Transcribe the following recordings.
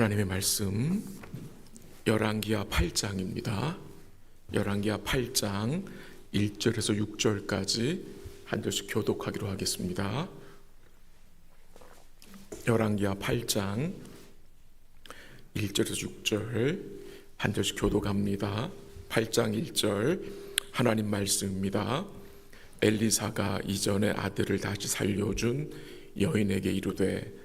하나님의 말씀 열왕기하 8장입니다. 열왕기하 8장 1절에서 6절까지 한 절씩 교독하기로 하겠습니다. 열왕기하 8장 1절에서 6절 한 절씩 교독합니다. 8장 1절 하나님 말씀입니다. 엘리사가 이전에 아들을 다시 살려준 여인에게 이르되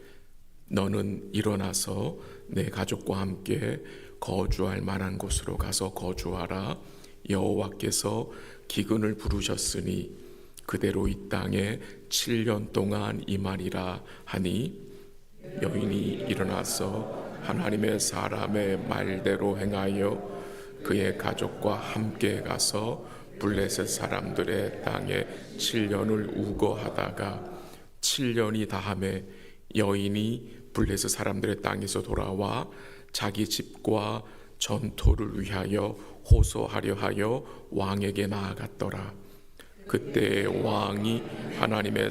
너는 일어나서 내 가족과 함께 거주할 만한 곳으로 가서 거주하라. 여호와께서 기근을 부르셨으니 그대로 이 땅에 7년 동안 임하리라 하니 여인이 일어나서 하나님의 사람의 말대로 행하여 그의 가족과 함께 가서 블레셋 사람들의 땅에 7년을 우거하다가 7년이 다함에 여인이 블레셋 사람들의 땅에서 돌아와 자기 집과 전토를 위하여 호소하려 하여 왕에게 나아갔더라. 그때 왕이 하나님의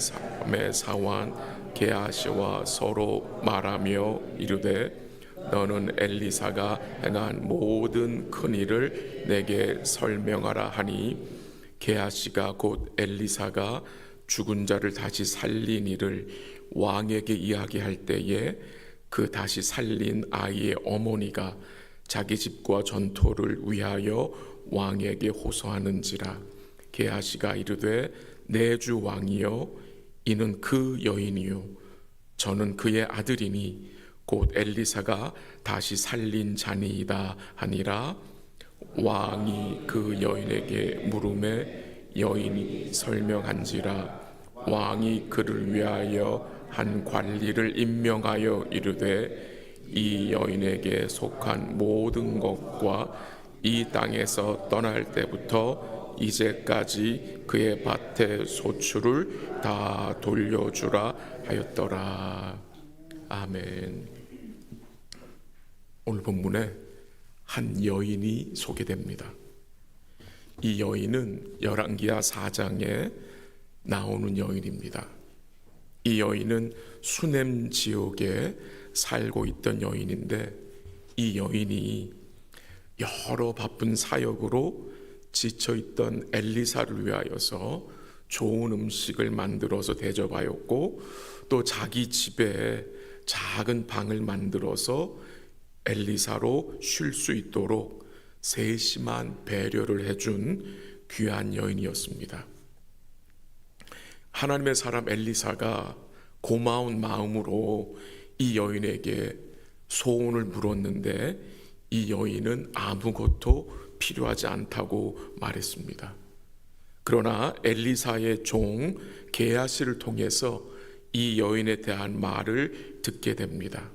사원 게하시와 서로 말하며 이르되 너는 엘리사가 행한 모든 큰 일을 내게 설명하라 하니 게하시가 곧 엘리사가 죽은 자를 다시 살린 일을 왕에게 이야기할 때에 그 다시 살린 아이의 어머니가 자기 집과 전토를 위하여 왕에게 호소하는지라. 게하시가 이르되 내 주 왕이여 이는 그 여인이요 저는 그의 아들이니 곧 엘리사가 다시 살린 자니이다 하니라. 왕이 그 여인에게 물음에 여인이 설명한지라. 왕이 그를 위하여 한 관리를 임명하여 이르되 이 여인에게 속한 모든 것과 이 땅에서 떠날 때부터 이제까지 그의 밭의 소출을 다 돌려주라 하였더라. 아멘. 오늘 본문에 한 여인이 소개됩니다. 이 여인은 열왕기하 4장에 나오는 여인입니다. 이 여인은 수넴 지역에 살고 있던 여인인데 이 여인이 여러 바쁜 사역으로 지쳐있던 엘리사를 위하여서 좋은 음식을 만들어서 대접하였고 또 자기 집에 작은 방을 만들어서 엘리사로 쉴 수 있도록 세심한 배려를 해준 귀한 여인이었습니다. 하나님의 사람 엘리사가 고마운 마음으로 이 여인에게 소원을 물었는데 이 여인은 아무것도 필요하지 않다고 말했습니다. 그러나 엘리사의 종 게하시를 통해서 이 여인에 대한 말을 듣게 됩니다.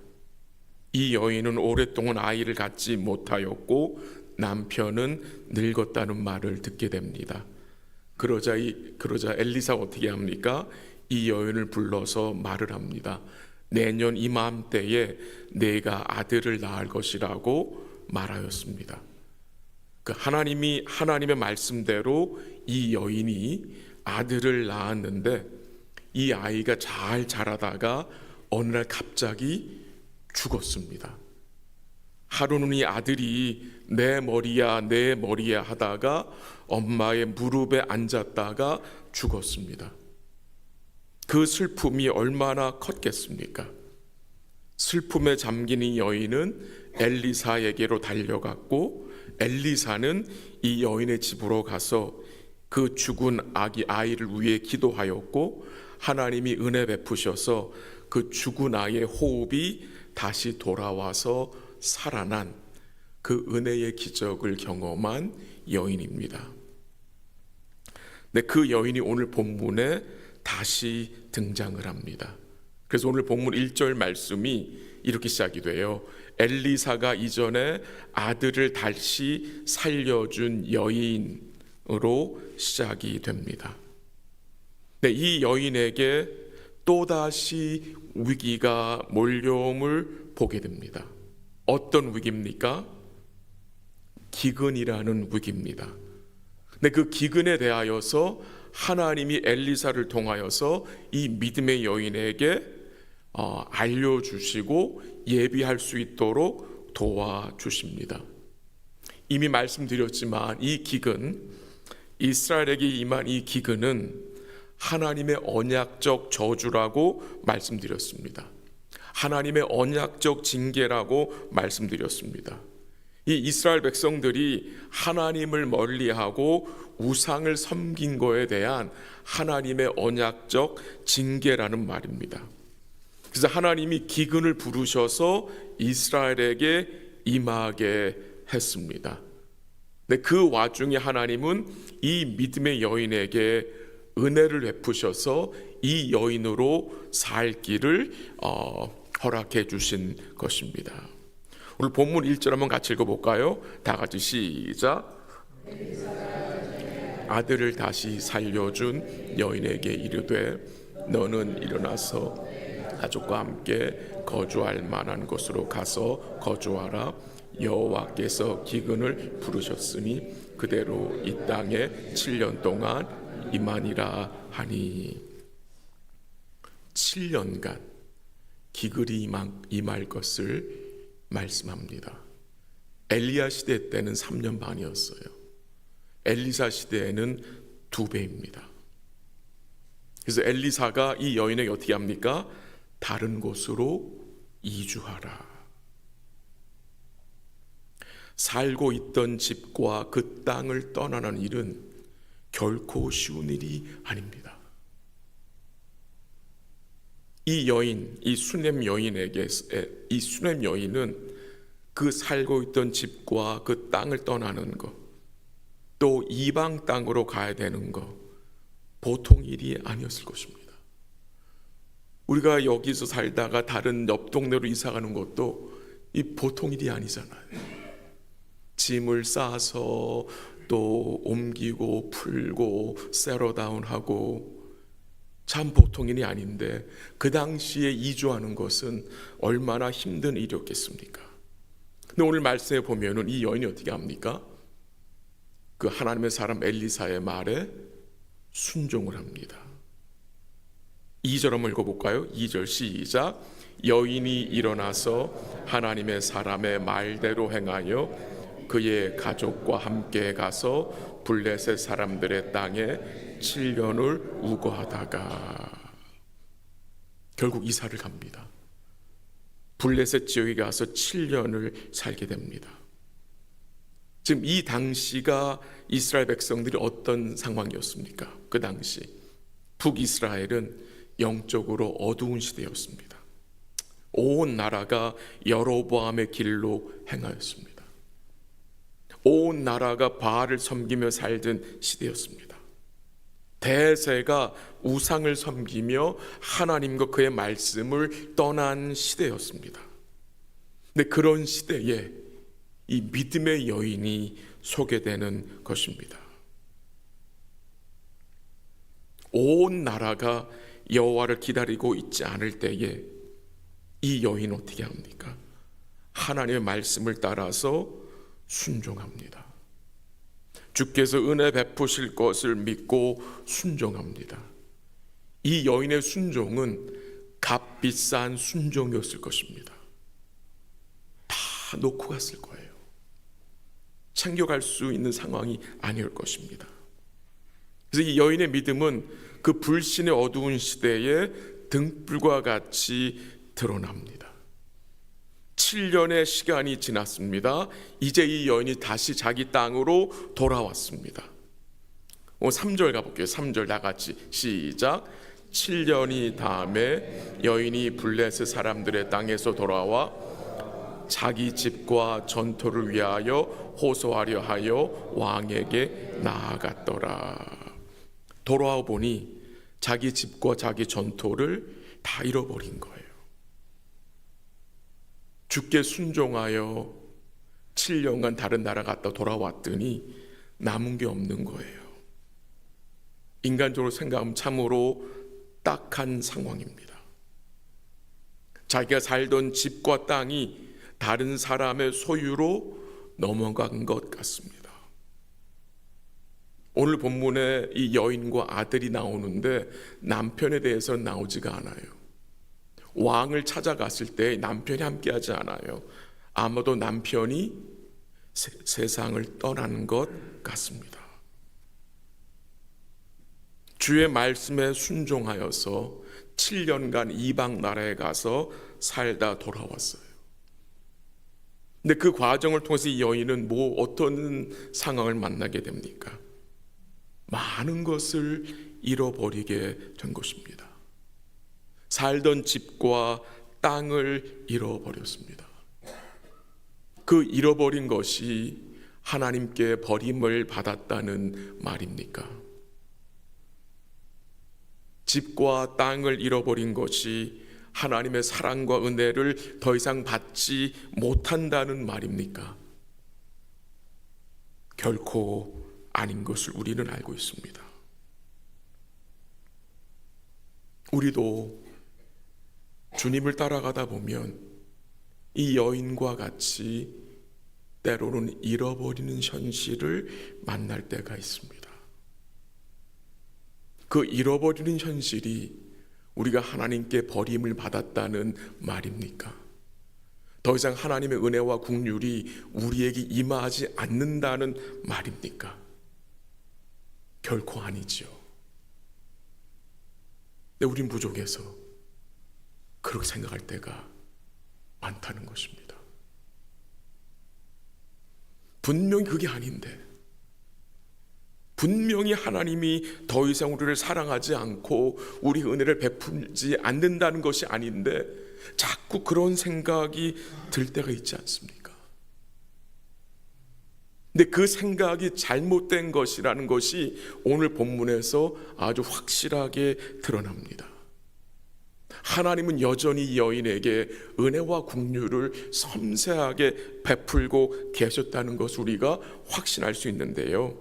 이 여인은 오랫동안 아이를 갖지 못하였고 남편은 늙었다는 말을 듣게 됩니다. 그러자 엘리사가 어떻게 합니까? 이 여인을 불러서 말을 합니다. 내년 이맘때에 내가 아들을 낳을 것이라고 말하였습니다. 하나님의 말씀대로 이 여인이 아들을 낳았는데 이 아이가 잘 자라다가 어느 날 갑자기 죽었습니다. 하루는 이 아들이 내 머리야 내 머리야 하다가 엄마의 무릎에 앉았다가 죽었습니다. 그 슬픔이 얼마나 컸겠습니까? 슬픔에 잠긴 이 여인은 엘리사에게로 달려갔고 엘리사는 이 여인의 집으로 가서 그 죽은 아이를 위해 기도하였고 하나님이 은혜 베푸셔서 그 죽은 아이의 호흡이 다시 돌아와서 살아난 그 은혜의 기적을 경험한 여인입니다. 네, 그 여인이 오늘 본문에 다시 등장을 합니다. 그래서 오늘 본문 1절 말씀이 이렇게 시작이 돼요. 엘리사가 이전에 아들을 다시 살려준 여인으로 시작이 됩니다. 네, 이 여인에게 또다시 위기가 몰려옴을 보게 됩니다. 어떤 위기입니까? 기근이라는 위기입니다. 근데 그 기근에 대하여서 하나님이 엘리사를 통하여서 이 믿음의 여인에게 알려주시고 예비할 수 있도록 도와주십니다. 이미 말씀드렸지만 이 기근, 이스라엘에게 임한 이 기근은 하나님의 언약적 저주라고 말씀드렸습니다. 하나님의 언약적 징계라고 말씀드렸습니다. 이 이스라엘 백성들이 하나님을 멀리하고 우상을 섬긴 거에 대한 하나님의 언약적 징계라는 말입니다. 그래서 하나님이 기근을 부르셔서 이스라엘에게 임하게 했습니다. 근데 그 와중에 하나님은 이 믿음의 여인에게 은혜를 베푸셔서 이 여인으로 살 길을 허락해 주신 것입니다. 오늘 본문 1절 한번 같이 읽어볼까요? 다 같이 시작. 아들을 다시 살려준 여인에게 이르되 너는 일어나서 가족과 함께 거주할 만한 곳으로 가서 거주하라. 여호와께서 기근을 부르셨으니 그대로 이 땅에 7년 동안 임하니라 하니. 7년간 기근이 임할 것을 말씀합니다. 엘리야 시대 때는 3년 반이었어요. 엘리사 시대에는 2배입니다. 그래서 엘리사가 이 여인에게 어떻게 합니까? 다른 곳으로 이주하라. 살고 있던 집과 그 땅을 떠나는 일은 결코 쉬운 일이 아닙니다. 이 여인, 이 수넴 여인은 그 살고 있던 집과 그 땅을 떠나는 것, 또 이방 땅으로 가야 되는 것, 보통 일이 아니었을 것입니다. 우리가 여기서 살다가 다른 옆 동네로 이사 가는 것도 이 보통 일이 아니잖아요. 짐을 싸서 또 옮기고 풀고 세러다운하고 참 보통 일이 아닌데 그 당시에 이주하는 것은 얼마나 힘든 일이었겠습니까? 근데 오늘 말씀에 보면은 이 여인이 어떻게 합니까? 그 하나님의 사람 엘리사의 말에 순종을 합니다. 2절 한번 읽어볼까요? 2절 시작. 여인이 일어나서 하나님의 사람의 말대로 행하여 그의 가족과 함께 가서 블레셋 사람들의 땅에 7년을 우거하다가 결국 이사를 갑니다. 블레셋 지역에 가서 7년을 살게 됩니다. 지금 이 당시가 이스라엘 백성들이 어떤 상황이었습니까? 그 당시 북이스라엘은 영적으로 어두운 시대였습니다. 온 나라가 여로보암의 길로 행하였습니다. 온 나라가 바알을 섬기며 살던 시대였습니다. 대세가 우상을 섬기며 하나님과 그의 말씀을 떠난 시대였습니다. 근데 그런 시대에 이 믿음의 여인이 소개되는 것입니다. 온 나라가 여호와를 기다리고 있지 않을 때에 이 여인은 어떻게 합니까? 하나님의 말씀을 따라서 순종합니다. 주께서 은혜 베푸실 것을 믿고 순종합니다. 이 여인의 순종은 값비싼 순종이었을 것입니다. 다 놓고 갔을 거예요. 챙겨갈 수 있는 상황이 아닐 것입니다. 그래서 이 여인의 믿음은 그 불신의 어두운 시대에 등불과 같이 드러납니다. 7년의 시간이 지났습니다. 이제 이 여인이 다시 자기 땅으로 돌아왔습니다. 3절 가볼게요. 3절 다 같이 시작. 7년이 다음에 여인이 블레셋 사람들의 땅에서 돌아와 자기 집과 전토를 위하여 호소하려 하여 왕에게 나아갔더라. 돌아와 보니 자기 집과 자기 전토를 다 잃어버린 거예요. 주께 순종하여 7년간 다른 나라 갔다 돌아왔더니 남은 게 없는 거예요. 인간적으로 생각하면 참으로 딱한 상황입니다. 자기가 살던 집과 땅이 다른 사람의 소유로 넘어간 것 같습니다. 오늘 본문에 이 여인과 아들이 나오는데 남편에 대해서는 나오지가 않아요. 왕을 찾아갔을 때 남편이 함께하지 않아요. 아마도 남편이 세상을 떠나는 것 같습니다. 주의 말씀에 순종하여서 7년간 이방 나라에 가서 살다 돌아왔어요. 근데 그 과정을 통해서 이 여인은 어떤 상황을 만나게 됩니까? 많은 것을 잃어버리게 된 것입니다. 살던 집과 땅을 잃어버렸습니다. 그 잃어버린 것이 하나님께 버림을 받았다는 말입니까? 집과 땅을 잃어버린 것이 하나님의 사랑과 은혜를 더 이상 받지 못한다는 말입니까? 결코 아닌 것을 우리는 알고 있습니다. 우리도 주님을 따라가다 보면 이 여인과 같이 때로는 잃어버리는 현실을 만날 때가 있습니다. 그 잃어버리는 현실이 우리가 하나님께 버림을 받았다는 말입니까? 더 이상 하나님의 은혜와 긍휼이 우리에게 임하지 않는다는 말입니까? 결코 아니죠. 근데 우린 부족해서 그렇게 생각할 때가 많다는 것입니다. 분명히 그게 아닌데, 분명히 하나님이 더 이상 우리를 사랑하지 않고 우리 은혜를 베풀지 않는다는 것이 아닌데 자꾸 그런 생각이 들 때가 있지 않습니까? 근데 그 생각이 잘못된 것이라는 것이 오늘 본문에서 아주 확실하게 드러납니다. 하나님은 여전히 이 여인에게 은혜와 긍휼을 섬세하게 베풀고 계셨다는 것을 우리가 확신할 수 있는데요,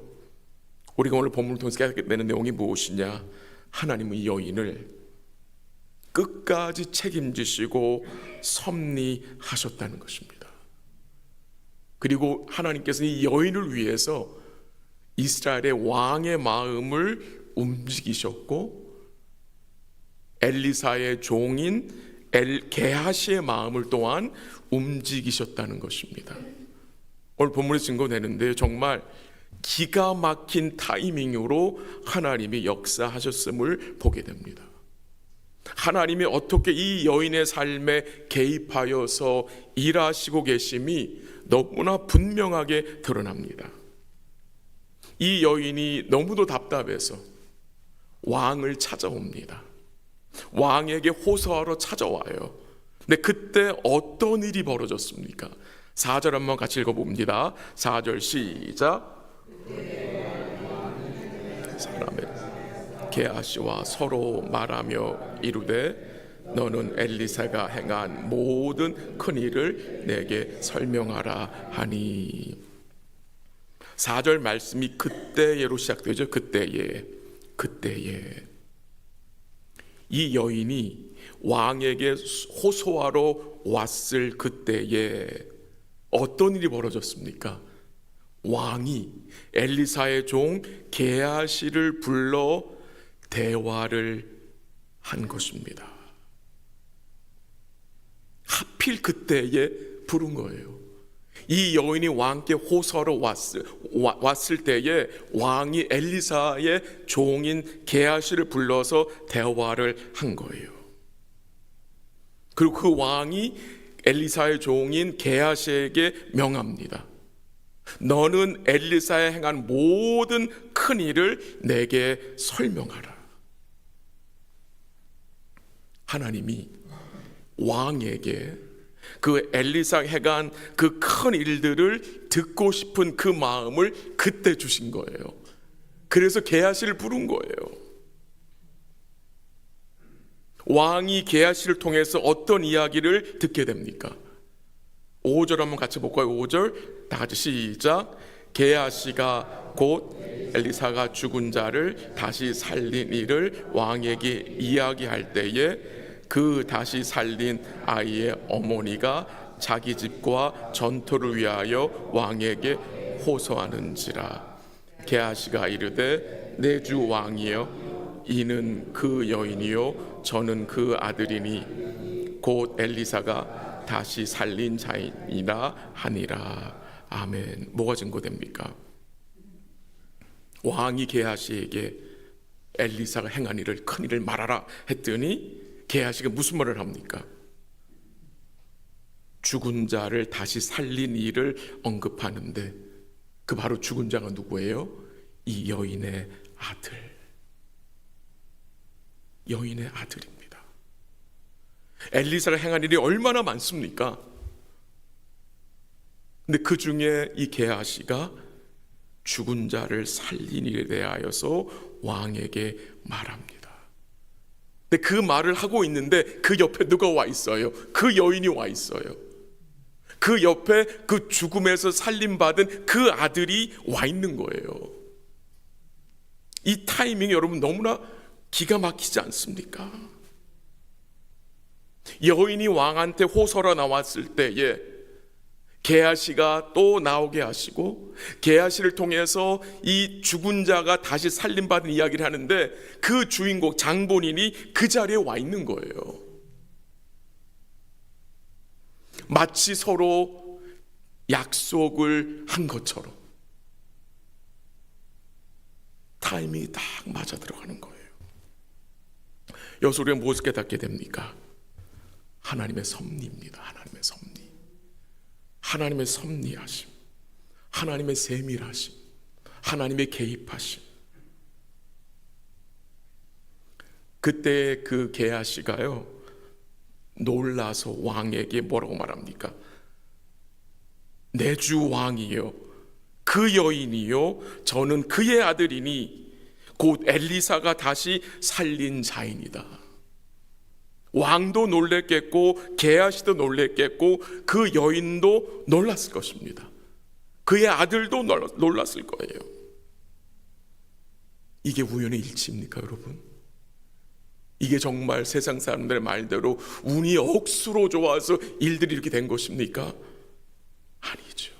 우리가 오늘 본문을 통해서 깨닫게 되는 내용이 무엇이냐? 하나님은 이 여인을 끝까지 책임지시고 섭리하셨다는 것입니다. 그리고 하나님께서 이 여인을 위해서 이스라엘의 왕의 마음을 움직이셨고 엘리사의 종인 게하시의 마음을 또한 움직이셨다는 것입니다. 오늘 본문에 증거되는데 정말 기가 막힌 타이밍으로 하나님이 역사하셨음을 보게 됩니다. 하나님이 어떻게 이 여인의 삶에 개입하여서 일하시고 계심이 너무나 분명하게 드러납니다. 이 여인이 너무도 답답해서 왕을 찾아옵니다. 왕에게 호소하러 찾아와요. 근데 그때 어떤 일이 벌어졌습니까? 4절 한번 같이 읽어봅니다. 4절 시작. 사람의 게하시와 서로 말하며 이르되 너는 엘리사가 행한 모든 큰 일을 내게 설명하라 하니. 4절 말씀이 그때예로 시작되죠. 그때에 이 여인이 왕에게 호소하러 왔을 그때에 어떤 일이 벌어졌습니까? 왕이 엘리사의 종 게하시를 불러 대화를 한 것입니다. 하필 그때에 부른 거예요. 이 여인이 왕께 호소하러 왔을 때에 왕이 엘리사의 종인 게하시를 불러서 대화를 한 거예요. 그리고 그 왕이 엘리사의 종인 게하시에게 명합니다. 너는 엘리사에 행한 모든 큰 일을 내게 설명하라. 하나님이 왕에게 그 엘리사 행한 그 큰 일들을 듣고 싶은 그 마음을 그때 주신 거예요. 그래서 게하시를 부른 거예요. 왕이 게하시를 통해서 어떤 이야기를 듣게 됩니까? 5절 한번 같이 볼까요? 5절 다 같이 시작. 게하시가 곧 엘리사가 죽은 자를 다시 살린 일을 왕에게 이야기할 때에 그 다시 살린 아이의 어머니가 자기 집과 전토를 위하여 왕에게 호소하는지라. 게하시가 이르되 내 주 왕이여 이는 그 여인이요 저는 그 아들이니 곧 엘리사가 다시 살린 자이니라 하니라. 아멘. 뭐가 증거됩니까? 왕이 게하시에게 엘리사가 행한 일을, 큰 일을 말하라 했더니 게하시가 무슨 말을 합니까? 죽은 자를 다시 살린 일을 언급하는데 그 바로 죽은 자가 누구예요? 이 여인의 아들. 여인의 아들입니다. 엘리사가 행한 일이 얼마나 많습니까? 근데 그 중에 이 게하시가 죽은 자를 살린 일에 대하여서 왕에게 말합니다. 근데 그 말을 하고 있는데 그 옆에 누가 와 있어요? 그 여인이 와 있어요. 그 옆에 그 죽음에서 살림받은 그 아들이 와 있는 거예요. 이 타이밍이 여러분 너무나 기가 막히지 않습니까? 여인이 왕한테 호소로 나왔을 때에 게하시가 또 나오게 하시고 게하시를 통해서 이 죽은 자가 다시 살림받은 이야기를 하는데 그 주인공 장본인이 그 자리에 와 있는 거예요. 마치 서로 약속을 한 것처럼 타이밍이 딱 맞아 들어가는 거예요. 여기서 우리가 무엇을 깨닫게 됩니까? 하나님의 섭리입니다. 하나님의 섭리. 하나님의 섭리하심, 하나님의 세밀하심, 하나님의 개입하심. 그때 그 게하시가요 놀라서 왕에게 뭐라고 말합니까? 내 주 왕이요, 그 여인이요, 저는 그의 아들이니 곧 엘리사가 다시 살린 자인이다. 왕도 놀랬겠고 게하시도 놀랬겠고 그 여인도 놀랐을 것입니다. 그의 아들도 놀랐을 거예요. 이게 우연의 일치입니까, 여러분? 이게 정말 세상 사람들의 말대로 운이 억수로 좋아서 일들이 이렇게 된 것입니까? 아니죠.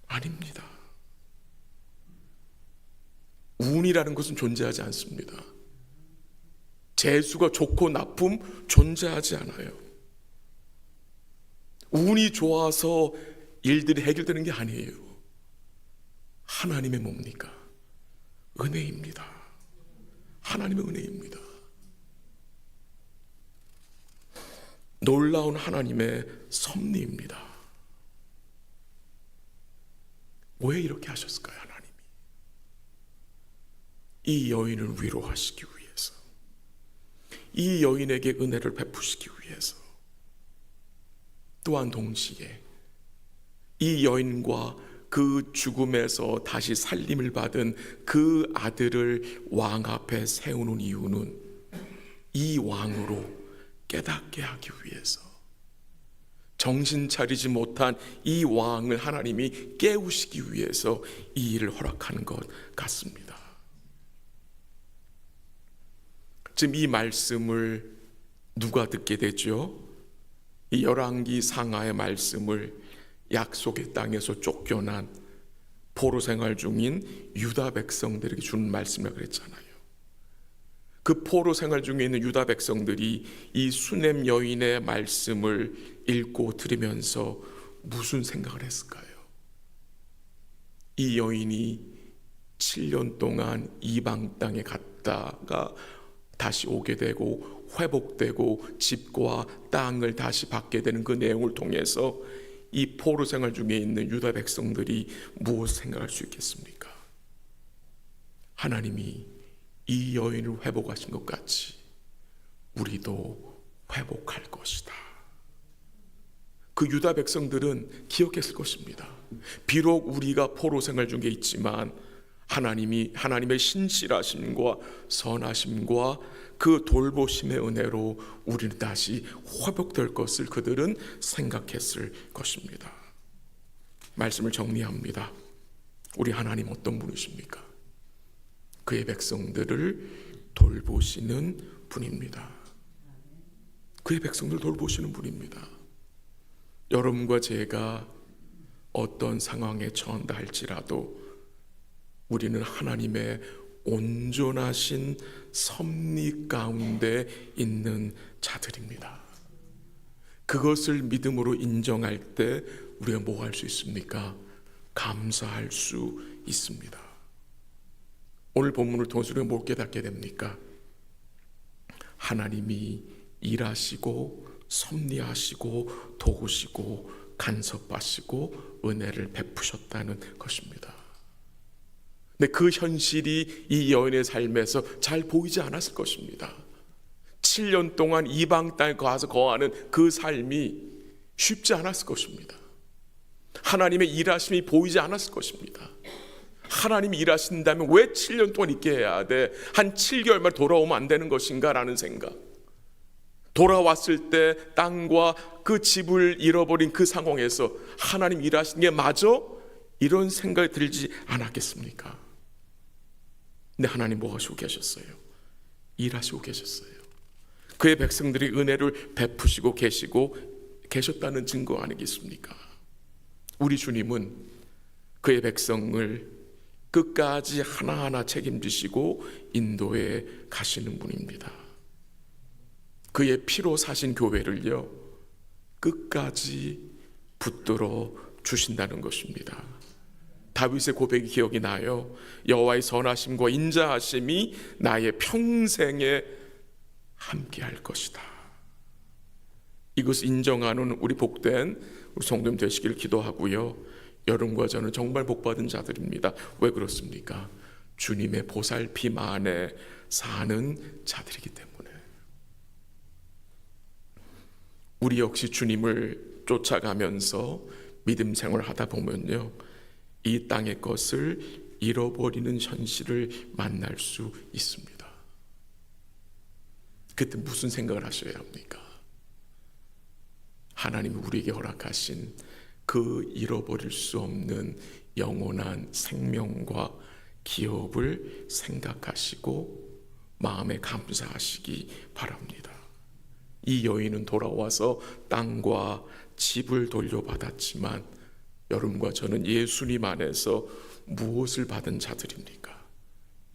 아닙니다. 운이라는 것은 존재하지 않습니다. 재수가 좋고 나쁨 존재하지 않아요. 운이 좋아서 일들이 해결되는 게 아니에요. 하나님의 뭡니까? 은혜입니다. 하나님의 은혜입니다. 놀라운 하나님의 섭리입니다. 왜 이렇게 하셨을까요? 하나님이 이 여인을 위로하시기 위해서, 이 여인에게 은혜를 베푸시기 위해서, 또한 동시에 이 여인과 그 죽음에서 다시 살림을 받은 그 아들을 왕 앞에 세우는 이유는 이 왕으로 깨닫게 하기 위해서, 정신 차리지 못한 이 왕을 하나님이 깨우시기 위해서 이 일을 허락하는 것 같습니다. 지금 이 말씀을 누가 듣게 되죠? 이 열왕기 상하의 말씀을 약속의 땅에서 쫓겨난 포로 생활 중인 유다 백성들에게 주는 말씀이라고 그랬잖아요. 그 포로 생활 중에 있는 유다 백성들이 이 수넴 여인의 말씀을 읽고 들으면서 무슨 생각을 했을까요? 이 여인이 7년 동안 이방 땅에 갔다가 다시 오게 되고 회복되고 집과 땅을 다시 받게 되는 그 내용을 통해서 이 포로 생활 중에 있는 유다 백성들이 무엇을 생각할 수 있겠습니까? 하나님이 이 여인을 회복하신 것 같이 우리도 회복할 것이다. 그 유다 백성들은 기억했을 것입니다. 비록 우리가 포로 생활 중에 있지만 하나님의 신실하심과 선하심과 그 돌보심의 은혜로 우리는 다시 회복될 것을 그들은 생각했을 것입니다. 말씀을 정리합니다. 우리 하나님 어떤 분이십니까? 그의 백성들을 돌보시는 분입니다. 그의 백성들을 돌보시는 분입니다. 여러분과 제가 어떤 상황에 처한다 할지라도 우리는 하나님의 온전하신 섭리 가운데 있는 자들입니다. 그것을 믿음으로 인정할 때 우리가 뭐 할 수 있습니까? 감사할 수 있습니다. 오늘 본문을 통해서 우리가 뭘 깨닫게 됩니까? 하나님이 일하시고 섭리하시고 도우시고 간섭하시고 은혜를 베푸셨다는 것입니다. 근데 그 현실이 이 여인의 삶에서 잘 보이지 않았을 것입니다. 7년 동안 이방 땅에 가서 거하는 그 삶이 쉽지 않았을 것입니다. 하나님의 일하심이 보이지 않았을 것입니다. 하나님이 일하신다면 왜 7년 동안 있게 해야 돼? 한 7개월만 돌아오면 안 되는 것인가? 라는 생각. 돌아왔을 때 땅과 그 집을 잃어버린 그 상황에서 하나님 일하시는 게 맞아? 이런 생각이 들지 않았겠습니까? 근데 하나님 뭐 하시고 계셨어요? 일하시고 계셨어요. 그의 백성들이 은혜를 베푸시고 계셨다는 증거 아니겠습니까? 우리 주님은 그의 백성을 끝까지 하나하나 책임지시고 인도해 가시는 분입니다. 그의 피로 사신 교회를요, 끝까지 붙들어 주신다는 것입니다. 다윗의 고백이 기억이 나요. 여호와의 선하심과 인자하심이 나의 평생에 함께할 것이다. 이것을 인정하는 우리 복된 우리 성도님 되시기를 기도하고요. 여러분과 저는 정말 복받은 자들입니다. 왜 그렇습니까? 주님의 보살핌 안에 사는 자들이기 때문에. 우리 역시 주님을 쫓아가면서 믿음 생활을 하다 보면요, 이 땅의 것을 잃어버리는 현실을 만날 수 있습니다. 그때 무슨 생각을 하셔야 합니까? 하나님이 우리에게 허락하신 그 잃어버릴 수 없는 영원한 생명과 기업을 생각하시고 마음에 감사하시기 바랍니다. 이 여인은 돌아와서 땅과 집을 돌려받았지만 여러분과 저는 예수님 안에서 무엇을 받은 자들입니까?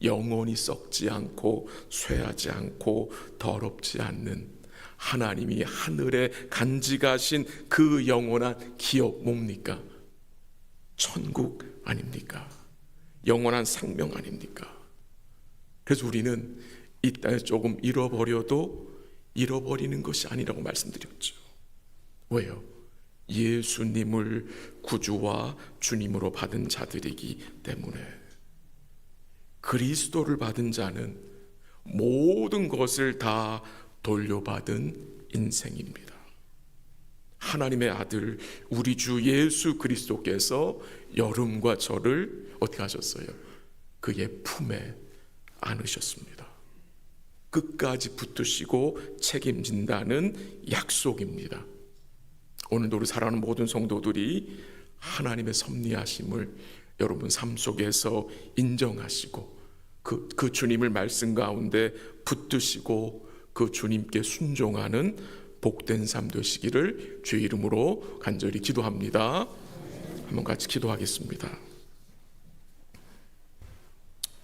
영원히 썩지 않고 쇠하지 않고 더럽지 않는 하나님이 하늘에 간직하신 그 영원한 기업 뭡니까? 천국 아닙니까? 영원한 생명 아닙니까? 그래서 우리는 이 땅에 조금 잃어버려도 잃어버리는 것이 아니라고 말씀드렸죠. 왜요? 예수님을 구주와 주님으로 받은 자들이기 때문에. 그리스도를 받은 자는 모든 것을 다 돌려받은 인생입니다. 하나님의 아들 우리 주 예수 그리스도께서 여러분과 저를 어떻게 하셨어요? 그의 품에 안으셨습니다. 끝까지 붙드시고 책임진다는 약속입니다. 오늘도 우리 사랑하는 모든 성도들이 하나님의 섭리하심을 여러분 삶 속에서 인정하시고 그 주님을 말씀 가운데 붙드시고 그 주님께 순종하는 복된 삶 되시기를 주의 이름으로 간절히 기도합니다. 한번 같이 기도하겠습니다.